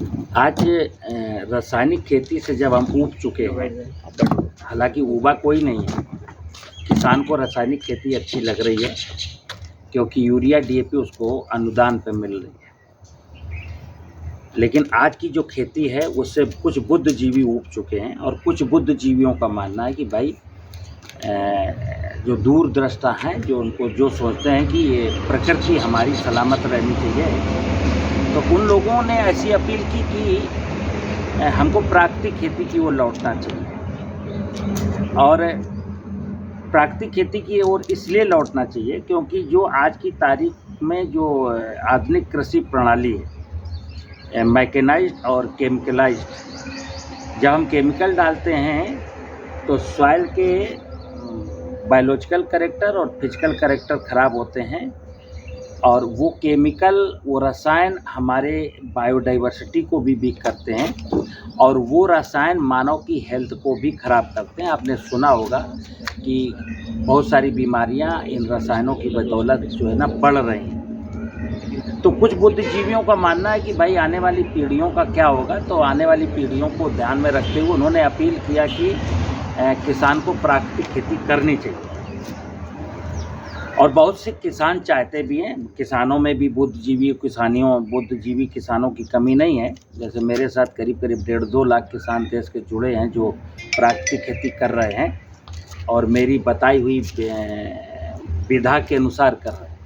आज रासायनिक खेती से जब हम ऊब चुके हैं, हालांकि ऊबा कोई नहीं है, किसान को रासायनिक खेती अच्छी लग रही है क्योंकि यूरिया डीएपी उसको अनुदान पे मिल रही है। लेकिन आज की जो खेती है उससे कुछ बुद्धिजीवी ऊब चुके हैं और कुछ बुद्धिजीवियों का मानना है कि भाई जो दूरदृष्टा हैं, जो उनको जो सोचते हैं कि ये प्रकृति हमारी सलामत रहनी चाहिए, तो उन लोगों ने ऐसी अपील की कि हमको प्राकृतिक खेती की ओर लौटना चाहिए। और प्राकृतिक खेती की ओर इसलिए लौटना चाहिए क्योंकि जो आज की तारीख में जो आधुनिक कृषि प्रणाली है, मैकेनाइज्ड और केमिकलाइज्ड, जब हम केमिकल डालते हैं तो सॉइल के बायोलॉजिकल कैरेक्टर और फिजिकल कैरेक्टर ख़राब होते हैं, और वो केमिकल, वो रसायन हमारे बायोडाइवर्सिटी को भी वीक करते हैं, और वो रसायन मानव की हेल्थ को भी ख़राब करते हैं। आपने सुना होगा कि बहुत सारी बीमारियां इन रसायनों की बदौलत जो है ना बढ़ रही हैं। तो कुछ बुद्धिजीवियों का मानना है कि भाई आने वाली पीढ़ियों का क्या होगा, तो आने वाली पीढ़ियों को ध्यान में रखते हुए उन्होंने अपील किया कि किसान को प्राकृतिक खेती करनी चाहिए। और बहुत से किसान चाहते भी हैं, किसानों में भी बुद्धिजीवी किसानों की कमी नहीं है। जैसे मेरे साथ करीब 1.5-2 लाख किसान देश के जुड़े हैं जो प्राकृतिक खेती कर रहे हैं और मेरी बताई हुई विधा के अनुसार कर रहे हैं।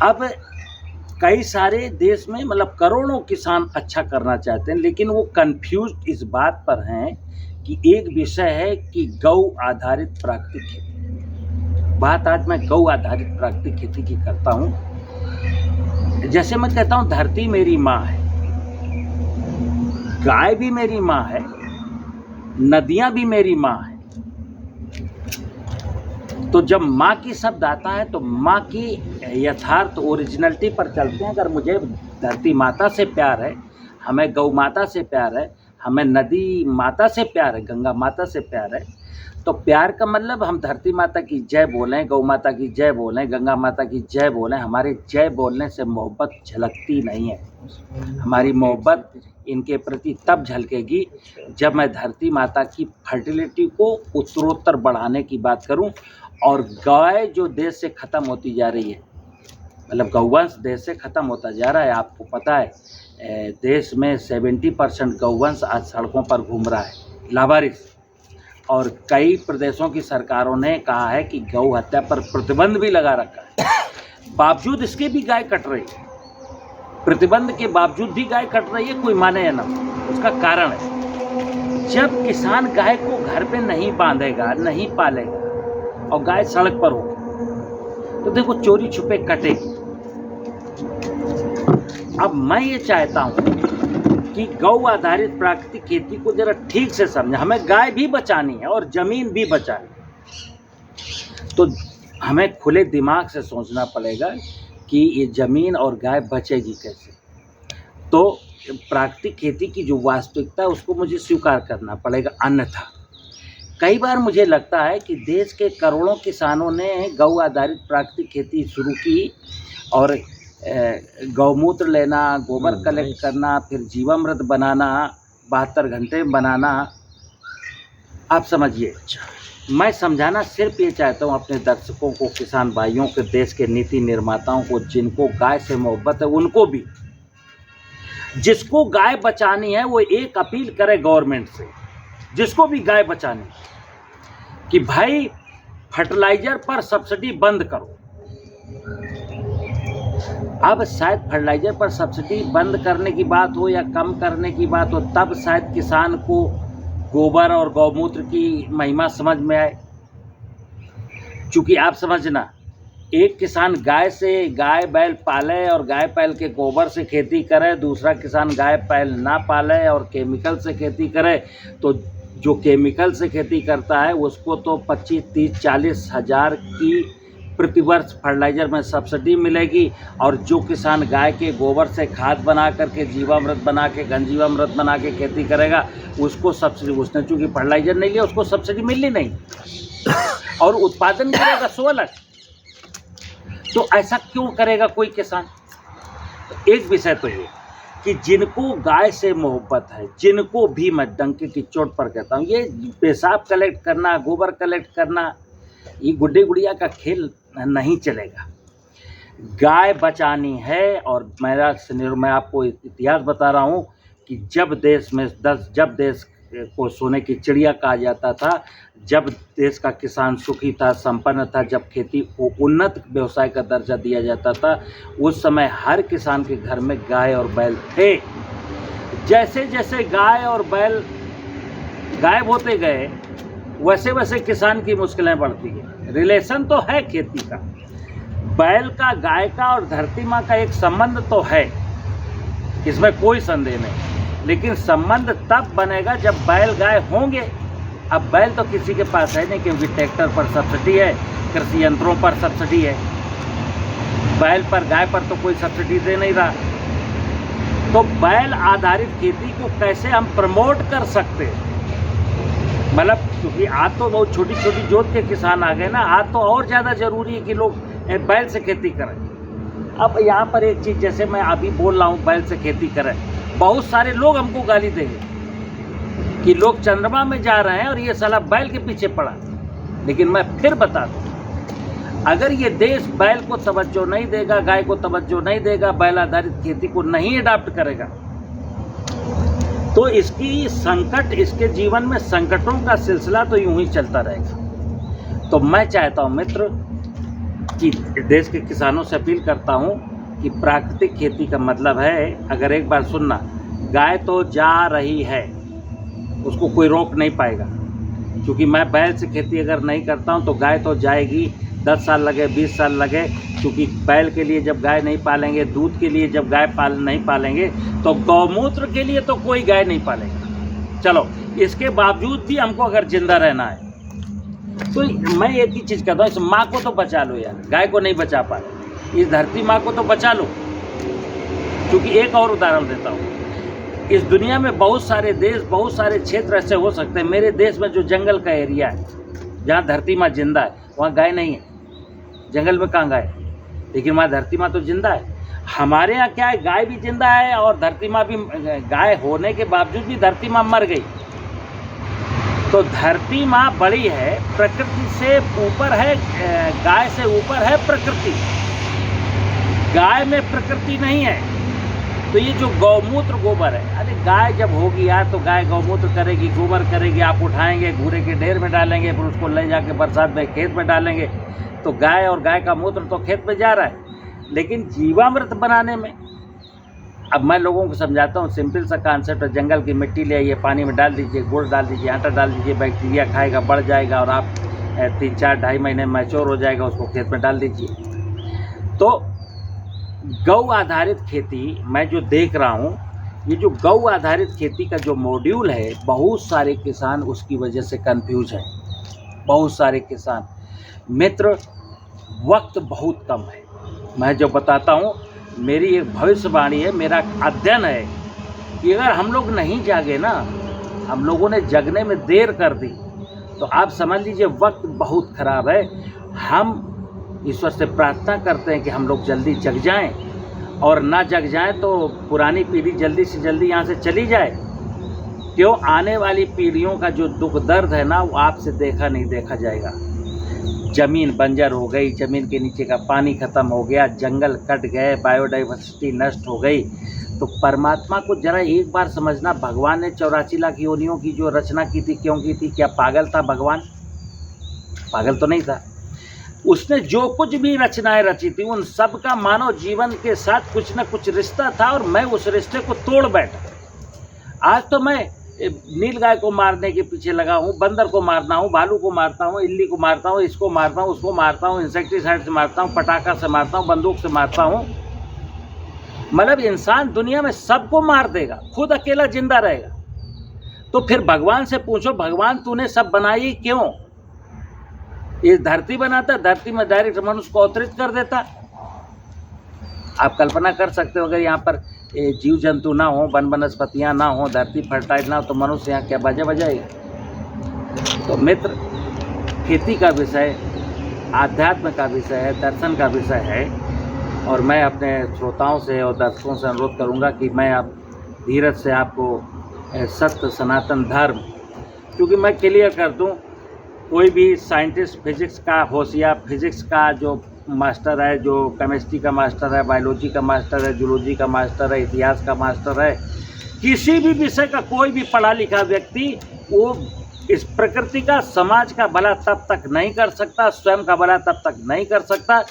अब कई सारे देश में मतलब करोड़ों किसान अच्छा करना चाहते हैं, लेकिन वो कंफ्यूज इस बात पर हैं कि एक विषय है कि गौ आधारित प्राकृतिक खेती। बात आज मैं गौ आधारित प्राकृतिक खेती की करता हूँ। जैसे मैं कहता हूँ धरती मेरी माँ है, गाय भी मेरी माँ है, नदियाँ भी मेरी माँ है। तो जब माँ की शब्द आता है तो माँ की यथार्थ ओरिजिनलिटी पर चलते हैं। अगर मुझे धरती माता से प्यार है, हमें गौ माता से प्यार है, हमें नदी माता से प्यार है, गंगा माता से प्यार है, तो प्यार का मतलब हम धरती माता की जय बोलें, गौ माता की जय बोलें, गंगा माता की जय बोलें। हमारे जय बोलने से मोहब्बत झलकती नहीं है। हमारी मोहब्बत इनके प्रति तब झलकेगी जब मैं धरती माता की फर्टिलिटी को उत्तरोत्तर बढ़ाने की बात करूं। और गाय जो देश से ख़त्म होती जा रही है, मतलब गौवंश देश से ख़त्म होता जा रहा है। आपको पता है देश में 70% गौवंश आज सड़कों पर घूम रहा है लावारिस। और कई प्रदेशों की सरकारों ने कहा है कि गौ हत्या पर प्रतिबंध भी लगा रखा है, बावजूद इसके भी गाय कट रही है। प्रतिबंध के बावजूद भी गाय कट रही है, कोई माने या ना। उसका कारण है जब किसान गाय को घर पे नहीं बांधेगा, नहीं पालेगा और गाय सड़क पर होगी तो देखो चोरी छुपे कटेगी। अब मैं ये चाहता हूँ कि गौ आधारित प्राकृतिक खेती को जरा ठीक से समझें। हमें गाय भी बचानी है और ज़मीन भी बचानी है, तो हमें खुले दिमाग से सोचना पड़ेगा कि ये ज़मीन और गाय बचेगी कैसे। तो प्राकृतिक खेती की जो वास्तविकता है उसको मुझे स्वीकार करना पड़ेगा। अन्यथा कई बार मुझे लगता है कि देश के करोड़ों किसानों ने गौ आधारित प्राकृतिक खेती शुरू की और गौमूत्र लेना, गोबर कलेक्ट करना, फिर जीवामृत बनाना, 72 घंटे बनाना। आप समझिए, मैं समझाना सिर्फ ये चाहता हूँ अपने दर्शकों को, किसान भाइयों के, देश के नीति निर्माताओं को, जिनको गाय से मोहब्बत है उनको भी, जिसको गाय बचानी है वो एक अपील करे गवर्नमेंट से, जिसको भी गाय बचानी कि भाई फर्टिलाइजर पर सब्सिडी बंद करो। अब शायद फर्टिलाइजर पर सब्सिडी बंद करने की बात हो या कम करने की बात हो, तब शायद किसान को गोबर और गौमूत्र की महिमा समझ में आए। चूँकि आप समझना, एक किसान गाय बैल पाले और गाय बैल के गोबर से खेती करे, दूसरा किसान गाय बैल ना पाले और केमिकल से खेती करे, तो जो केमिकल से खेती करता है उसको तो 25, 30, 40 हज़ार की प्रतिवर्ष फर्टिलाइजर में सब्सिडी मिलेगी, और जो किसान गाय के गोबर से खाद बना करके, जीवामृत बना के, घनजीवामृत बना के खेती करेगा उसको सब्सिडी, उसने चूँकि फर्टिलाइजर नहीं लिया उसको सब्सिडी मिलनी नहीं और उत्पादन करेगा 16 लाख। तो ऐसा क्यों करेगा कोई किसान? एक विषय तो ये। कि जिनको गाय से मोहब्बत है, जिनको भी मैं डंके की चोट पर कहता हूँ, ये पेशाब कलेक्ट करना, गोबर कलेक्ट करना, ये गुड्डे गुड़िया का खेल नहीं चलेगा। गाय बचानी है। और मैं आपको इतिहास बता रहा हूँ कि जब देश को सोने की चिड़िया कहा जाता था, जब देश का किसान सुखी था, संपन्न था, जब खेती को उन्नत व्यवसाय का दर्जा दिया जाता था, उस समय हर किसान के घर में गाय और बैल थे। जैसे जैसे गाय और बैल गायब होते गए, वैसे वैसे किसान की मुश्किलें बढ़ती गई। रिलेशन तो है खेती का, बैल का, गाय का और धरती माँ का एक संबंध तो है, इसमें कोई संदेह नहीं, लेकिन संबंध तब बनेगा जब बैल गाय होंगे। अब बैल तो किसी के पास है नहीं, क्योंकि ट्रैक्टर पर सब्सिडी है, कृषि यंत्रों पर सब्सिडी है, बैल पर, गाय पर तो कोई सब्सिडी दे नहीं रहा। तो बैल आधारित खेती को कैसे हम प्रमोट कर सकते हैं? मतलब क्योंकि आज तो बहुत छोटी छोटी जोत के किसान आ गए ना, आज तो और ज़्यादा ज़रूरी है कि लोग बैल से खेती करें। अब यहाँ पर एक चीज़, जैसे मैं अभी बोल रहा हूँ बैल से खेती करें, बहुत सारे लोग हमको गाली देंगे कि लोग चंद्रमा में जा रहे हैं और ये साला बैल के पीछे पड़ा। लेकिन मैं फिर बता दूँ, अगर ये देश बैल को तवज्जो नहीं देगा, गाय को तवज्जो नहीं देगा, बैल आधारित खेती को नहीं अडॉप्ट करेगा, तो इसके जीवन में संकटों का सिलसिला तो यूं ही चलता रहेगा। तो मैं चाहता हूं मित्र कि देश के किसानों से अपील करता हूं कि प्राकृतिक खेती का मतलब है, अगर एक बार सुनना, गाय तो जा रही है, उसको कोई रोक नहीं पाएगा। क्योंकि मैं बैल से खेती अगर नहीं करता हूं तो गाय तो जाएगी, 10 साल लगे, 20 साल लगे, क्योंकि बैल के लिए जब गाय नहीं पालेंगे, दूध के लिए जब गाय नहीं पालेंगे, तो गौमूत्र के लिए तो कोई गाय नहीं पालेगा। चलो, इसके बावजूद भी हमको अगर जिंदा रहना है तो मैं एक ही चीज़ कहता हूँ, इस माँ को तो बचा लो यार, गाय को नहीं बचा पा रहे, इस धरती माँ को तो बचा लो। क्योंकि एक और उदाहरण देता हूँ, इस दुनिया में बहुत सारे देश, बहुत सारे क्षेत्र ऐसे हो सकते हैं, मेरे देश में जो जंगल का एरिया है, जहाँ धरती माँ जिंदा है, वहाँ गाय नहीं है। जंगल में कहाँ गाय है? लेकिन वहाँ धरती माँ तो जिंदा है। हमारे यहाँ क्या है, गाय भी जिंदा है और धरती माँ भी, गाय होने के बावजूद भी धरती माँ मर गई। तो धरती माँ बड़ी है, प्रकृति से ऊपर है, गाय से ऊपर है प्रकृति, गाय में प्रकृति नहीं है। तो ये जो गौमूत्र, गोबर है, अरे गाय जब होगी यार तो गाय गौमूत्र करेगी, गोबर करेगी, आप उठाएंगे, घूरे के ढेर में डालेंगे, फिर उसको ले जाके बरसात में खेत में डालेंगे, तो गाय और गाय का मूत्र तो खेत में जा रहा है। लेकिन जीवामृत बनाने में, अब मैं लोगों को समझाता हूँ, सिंपल सा कॉन्सेप्ट है, जंगल की मिट्टी ले आइए, पानी में डाल दीजिए, गुड़ डाल दीजिए, आटा डाल दीजिए, बैक्टीरिया खाएगा, बढ़ जाएगा और आप 3-4-2.5 महीने मैच्योर हो जाएगा, उसको खेत में डाल दीजिए। तो गौ आधारित खेती मैं जो देख रहा हूँ, ये जो गौ आधारित खेती का जो मॉड्यूल है, बहुत सारे किसान उसकी वजह से कंफ्यूज हैं। बहुत सारे किसान मित्र, वक्त बहुत कम है। मैं जो बताता हूँ, मेरी एक भविष्यवाणी है, मेरा अध्ययन है कि अगर हम लोग नहीं जागे ना, हम लोगों ने जगने में देर कर दी, तो आप समझ लीजिए वक्त बहुत ख़राब है। हम ईश्वर से प्रार्थना करते हैं कि हम लोग जल्दी जग जाएं, और ना जग जाएं तो पुरानी पीढ़ी जल्दी से जल्दी यहाँ से चली जाए। क्यों? आने वाली पीढ़ियों का जो दुख दर्द है ना, वो आपसे देखा नहीं देखा जाएगा। ज़मीन बंजर हो गई, ज़मीन के नीचे का पानी ख़त्म हो गया, जंगल कट गए, बायोडाइवर्सिटी नष्ट हो गई। तो परमात्मा को जरा एक बार समझना, भगवान ने 84 लाख योनियों की जो रचना की थी, क्यों की थी? क्या पागल था भगवान? पागल तो नहीं था। उसने जो कुछ भी रचनाएं रची थी, उन सब का मानव जीवन के साथ कुछ न कुछ रिश्ता था, और मैं उस रिश्ते को तोड़ बैठा। आज तो मैं नीलगाय को मारने के पीछे लगा हूँ, बंदर को मारता हूँ, भालू को मारता हूँ, इल्ली को मारता हूँ, इसको मारता हूँ, उसको मारता हूँ, इंसेक्टिसाइड से मारता हूँ, पटाखा से मारता हूँ, बंदूक से मारता हूँ। मतलब इंसान दुनिया में सबको मार देगा, खुद अकेला जिंदा रहेगा। तो फिर भगवान से पूछो, भगवान तूने सब बनाई क्यों? ये धरती बनाता, धरती में डायरेक्ट मनुष्य को अवतरित कर देता। आप कल्पना कर सकते हो, अगर यहाँ पर जीव जंतु ना हो, वन वनस्पतियाँ ना हो, धरती फर्टाइल ना हो, तो मनुष्य यहाँ क्या बाजा बजाएगा? तो मित्र, खेती का विषय आध्यात्म का विषय है, दर्शन का विषय है, और मैं अपने श्रोताओं से और दर्शकों से अनुरोध करूंगा कि मैं आप धीरज से आपको सत्य सनातन धर्म, क्योंकि मैं क्लियर कर दूं, कोई भी साइंटिस्ट फिजिक्स का होशियार, फिजिक्स का जो मास्टर है, जो केमिस्ट्री का मास्टर है, बायोलॉजी का मास्टर है, जूलॉजी का मास्टर है, इतिहास का मास्टर है, किसी भी विषय का कोई भी पढ़ा लिखा व्यक्ति वो इस प्रकृति का, समाज का भला तब तक नहीं कर सकता, स्वयं का भला तब तक नहीं कर सकता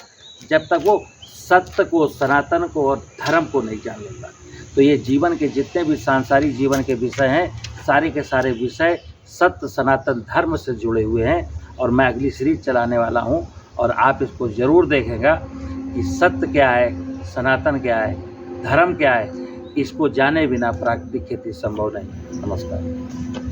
जब तक वो सत्य को, सनातन को और धर्म को नहीं जान लेता। तो ये जीवन के जितने भी सांसारिक जीवन के विषय हैं, सारे के सारे विषय सत्य सनातन धर्म से जुड़े हुए हैं। और मैं अगली सीरीज चलाने वाला हूं और आप इसको ज़रूर देखेंगे कि सत्य क्या है, सनातन क्या है, धर्म क्या है। इसको जाने बिना प्राकृतिक खेती संभव नहीं। नमस्कार।